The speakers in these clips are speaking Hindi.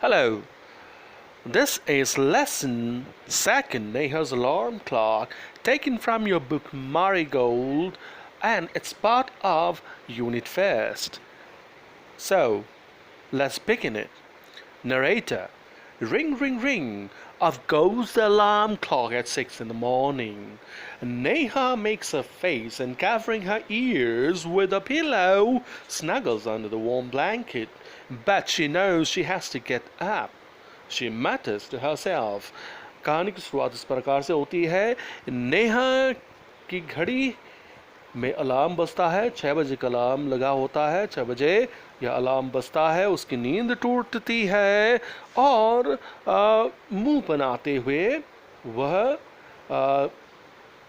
Hello, this is lesson second, Neha's alarm clock, taken from your book Marigold, and it's part of Unit First. So, let's begin it. Narrator: ring, ring, ring. Off goes the alarm clock at 6 in the morning. Neha makes a face and, covering her ears with a pillow, snuggles under the warm blanket. But she knows she has to get up. She mutters to herself. कहानी की शुरुआत इस प्रकार से होती है। नेहा की घड़ी में अलार्म बजता है। 6 बजे का अलार्म लगा होता है। 6 बजे यह अलार्म बजता है। उसकी नींद टूटती है और मुंह बनाते हुए वह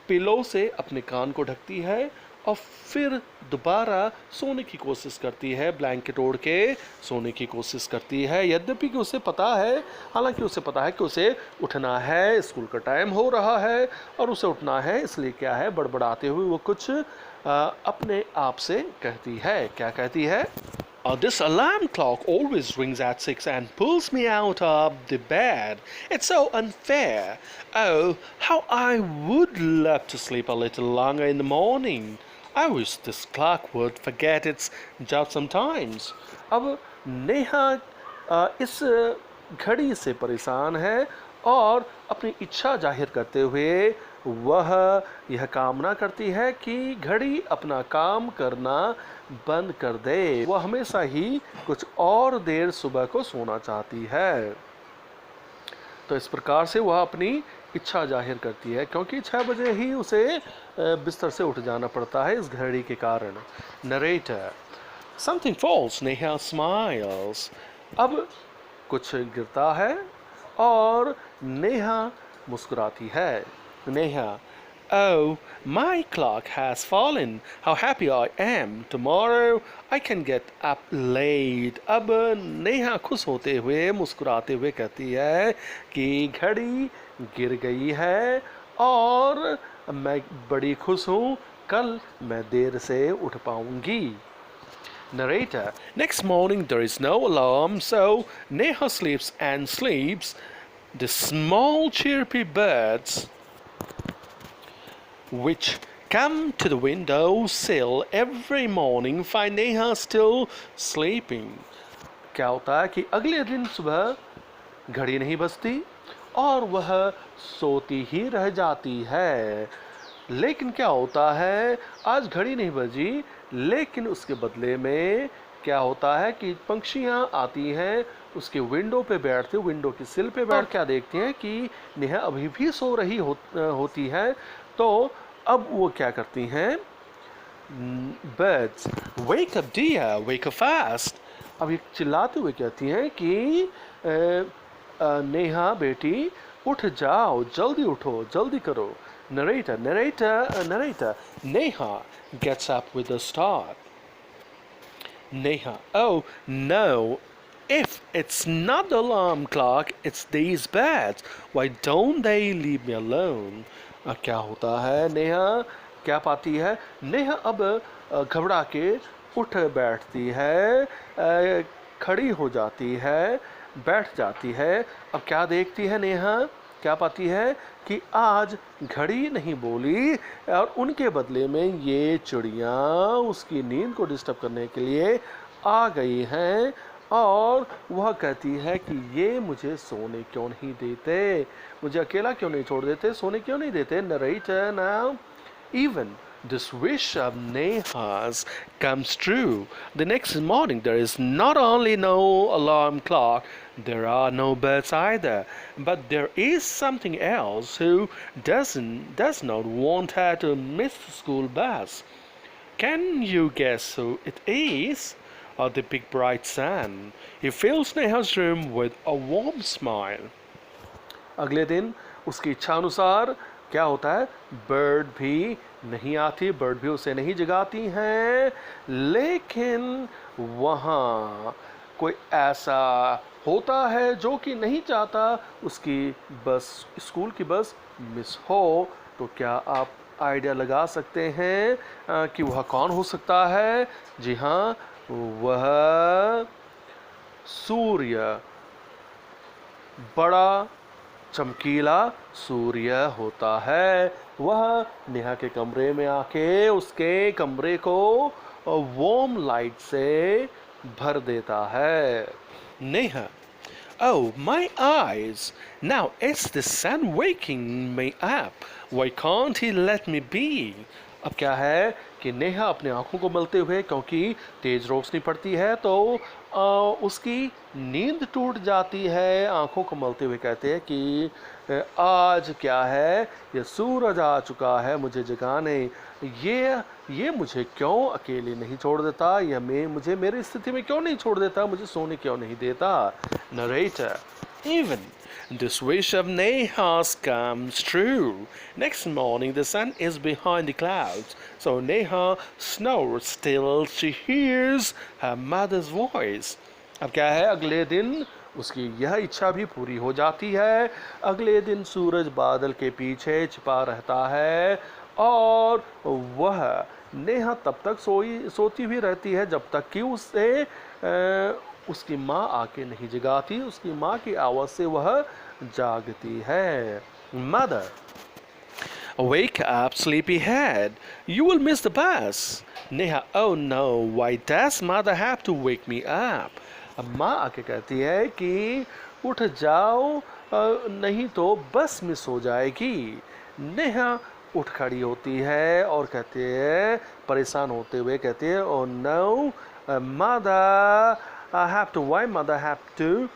पिलो से अपने कान को ढकती है और फिर दोबारा सोने की कोशिश करती है। ब्लैंकेट ओढ़ के सोने की कोशिश करती है, यद्यपि कि उसे पता है, हालांकि उसे पता है कि उसे उठना है, स्कूल का टाइम हो रहा है और उसे उठना है। इसलिए क्या है, बड़बड़ाते हुए वो कुछ अपने आप से कहती है। क्या कहती है? This alarm clock always rings at 6 and pulls me out of the bed. It's so unfair. Oh, how I would love to sleep a little longer in the morning. I wish this clock would forget its job sometimes. अब नेहा इस घड़ी से परेशान है और अपनी इच्छा जाहिर करते हुए वह यह कामना करती है कि घड़ी अपना काम करना बंद कर दे। वह हमेशा ही कुछ और देर सुबह को सोना चाहती है। तो इस प्रकार से वह अपनी इच्छा जाहिर करती है, क्योंकि 6 बजे ही उसे बिस्तर से उठ जाना पड़ता है इस घड़ी के कारण। Narrator: Something falls. Neha smiles. अब कुछ गिरता है और नेहा मुस्कुराती है। Neha: Oh, my clock has fallen. How happy I am. Tomorrow I can get up late. अब नेहा खुश होते हुए, मुस्कुराते हुए कहती है कि घड़ी गिर गई है और मैं बड़ी खुश हूँ, कल मैं देर से उठ पाऊंगी। Narrator: Next morning there is no alarm, so Neha sleeps and sleeps. The small chirpy birds which come to the window sill every morning find Neha still sleeping. क्या होता है कि अगले दिन सुबह घड़ी नहीं बजती और वह सोती ही रह जाती है। लेकिन क्या होता है, आज घड़ी नहीं बजी, लेकिन उसके बदले में क्या होता है कि पंछियाँ आती हैं, उसके विंडो पे बैठते, विंडो की सिल पे बैठ क्या देखती हैं कि नेहा अभी भी सो रही होती है। तो अब वो क्या करती हैं, birds wake up dear, wake up fast. अब ये चिल्लाते हुए कहती हैं कि नेहा बेटी उठ जाओ, जल्दी उठो, जल्दी करो। Narrator: Neha gets up with a start. Neha: Oh no, if it's not the alarm clock, it's these birds. Why don't they leave me alone? क्या होता है, नेहा क्या पाती है? नेहा अब घबरा के उठ बैठती है, खड़ी हो जाती है, बैठ जाती है। अब क्या देखती है नेहा, क्या पाती है कि आज घड़ी नहीं बोली और उनके बदले में ये चिड़ियाँ उसकी नींद को डिस्टर्ब करने के लिए आ गई हैं और वह कहती है कि ये मुझे सोने क्यों नहीं देते, मुझे अकेला क्यों नहीं छोड़ देते, सोने क्यों नहीं देते। Narrator: Now even this wish of Neha's comes true. The next morning there is not only no alarm clock, there are no birds either, but there is something else who does not want her to miss the school bus. Can you guess who it is? The big bright sun. He fills Neha's room with a warm smile. अगले दिन उसकी इच्छा अनुसार क्या होता है, बर्ड भी नहीं आती, बर्ड भी उसे नहीं जगाती हैं, लेकिन वहाँ कोई ऐसा होता है जो कि नहीं चाहता उसकी बस, स्कूल की बस मिस हो। तो क्या आप आइडिया लगा सकते हैं कि वह कौन हो सकता है? जी हाँ, वह सूर्य बड़ा चमकीला सूर्य होता है। वह नेहा के कमरे में आके उसके कमरे को वार्म लाइट से भर देता है। Neha, oh, my eyes! Now it's the sun waking me up. Why can't he let me be? अब क्या है कि नेहा अपने आंखों को मलते हुए, क्योंकि तेज रोशनी पड़ती है तो उसकी नींद टूट जाती है। आंखों को मलते हुए कहते हैं कि आज क्या है, ये सूरज आ चुका है मुझे जगाने। ये मुझे क्यों अकेले नहीं छोड़ देता, या मुझे मेरी स्थिति में क्यों नहीं छोड़ देता, मुझे सोने क्यों नहीं देता। Narrator, even this wish of Neha's comes true. Next morning the sun is behind the clouds, so Neha snores till she hears her mother's voice. अब क्या है, अगले दिन उसकी यह इच्छा भी पूरी हो जाती है। अगले दिन सूरज बादल के पीछे छिपा रहता है और वह नेहा तब तक सोती हुई रहती है जब तक कि उसकी माँ आके नहीं जगाती। उसकी माँ की आवाज़ से वह जागती है। Mother, wake up, sleepyhead. You will miss the bus. Neha, oh no, why does mother have to wake me up? अब माँ आके कहती है कि उठ जाओ, नहीं तो बस मिस हो जाएगी। नेहा उठ खड़ी होती है और कहती है, परेशान होते हुए कहती है, oh no, why mother have to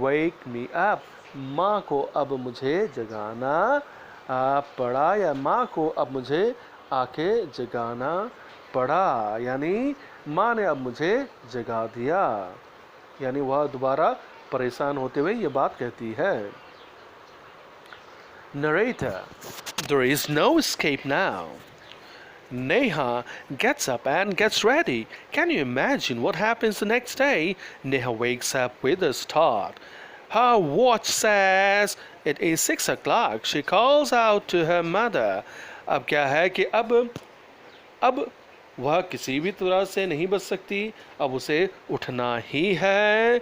wake me up? माँ को अब मुझे जगाना पड़ा, या माँ को अब मुझे आके जगाना पड़ा, यानी माँ ने अब मुझे जगा दिया। यानी वह दोबारा परेशान होते हुए ये बात कहती है। Narrator, there is no escape now. Neha gets up and gets ready. Can you imagine what happens the next day? Neha wakes up with a start. Her watch says it is 6 o'clock. She calls out to her mother. अब क्या है कि अब वह किसी भी तरह से नहीं बच सकती। अब उसे उठना ही है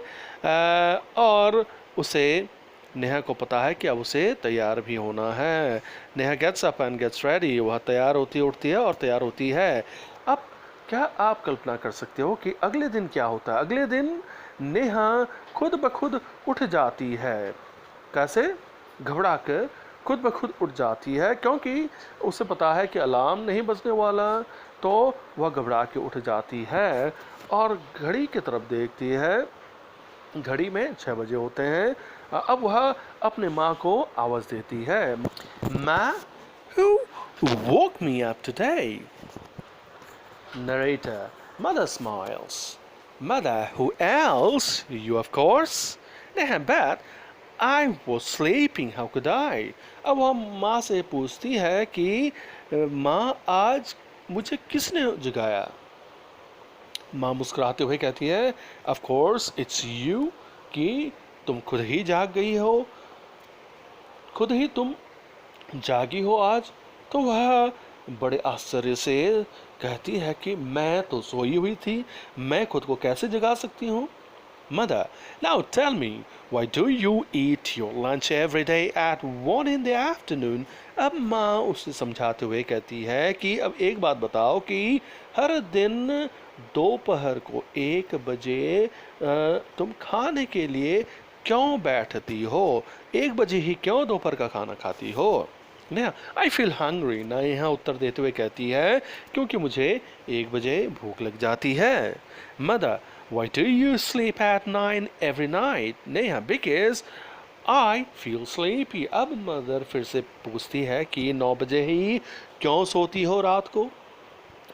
और उसे नेहा को पता है कि अब उसे तैयार भी होना है। Neha gets up and gets ready. वह तैयार होती उठती है और तैयार होती है। अब क्या आप कल्पना कर सकते हो कि अगले दिन क्या होता है? अगले दिन नेहा खुद ब खुद उठ जाती है। कैसे? घबरा कर खुद ब खुद उठ जाती है, क्योंकि उसे पता है कि अलार्म नहीं बजने वाला। तो वह घबरा के उठ जाती है और घड़ी की तरफ देखती है। घड़ी में 6 बजे होते हैं। अब वह अपने माँ को आवाज़ देती है, माँ, who woke me up today? Narrator, mother smiles. Mother, who else? You, of course. Neha, but I was sleeping. How could I? अब वह माँ से पूछती है कि माँ, आज मुझे किसने जगाया? माँ मुस्कुराते हुए कहती है, ऑफ कोर्स इट्स यू, कि तुम खुद ही जाग गई हो, खुद ही तुम जागी हो आज। तो वह बड़े आश्चर्य से कहती है कि मैं तो सोई हुई थी, मैं खुद को कैसे जगा सकती हूँ? Mother, now tell me, why do you eat your lunch every day at 1 in the afternoon? अब माँ उसे समझाते हुए कहती है कि अब एक बात बताओ कि हर दिन दोपहर को 1 बजे तुम खाने के लिए क्यों बैठती हो? 1 बजे ही क्यों दोपहर का खाना खाती हो? Neha, I feel hungry. Neha उत्तर देते हुए कहती है, क्योंकि मुझे 1 बजे भूख लग जाती है। Mother, why do you sleep at 9 every night? Neha, because I feel sleepy. अब मदर फिर से पूछती है कि 9 बजे ही क्यों सोती हो रात को?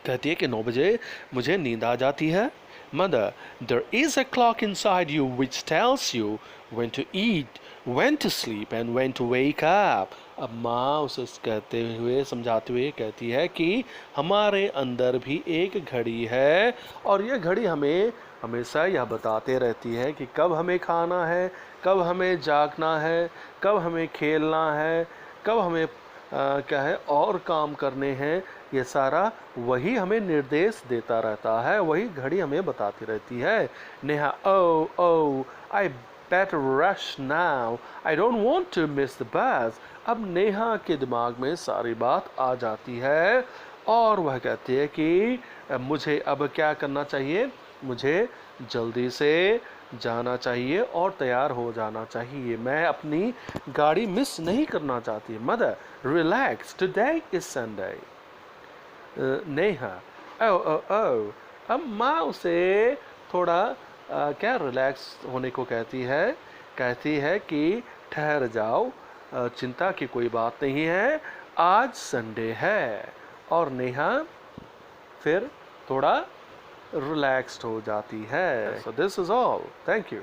कहती है कि 9 बजे मुझे नींद आ जाती है। Mother, there is a clock inside you which tells you when to eat, when to sleep and when to wake up. अब माँ उसे कहते हुए समझाते हुए कहती है कि हमारे अंदर भी एक घड़ी है और यह घड़ी हमें हमेशा यह बताते रहती है कि कब हमें खाना है, कब हमें जागना है, कब हमें खेलना है, कब हमें क्या है और काम करने हैं। ये सारा वही हमें निर्देश देता रहता है, वही घड़ी हमें बताती रहती है। नेहा, ओ आई better rush now. I don't want to miss the bus. अब नेहा के दिमाग में सारी बात आ जाती है और वह कहती है कि मुझे अब क्या करना चाहिए, मुझे जल्दी से जाना चाहिए और तैयार हो जाना चाहिए, मैं अपनी गाड़ी मिस नहीं करना चाहती। Mother, relax, today is Sunday. Neha, ओ ओ ओ, अब माँ उसे थोड़ा क्या रिलैक्स होने को कहती है कि ठहर जाओ, चिंता की कोई बात नहीं है, आज संडे है। और नेहा फिर थोड़ा रिलैक्स्ड हो जाती है। So this is all, thank you.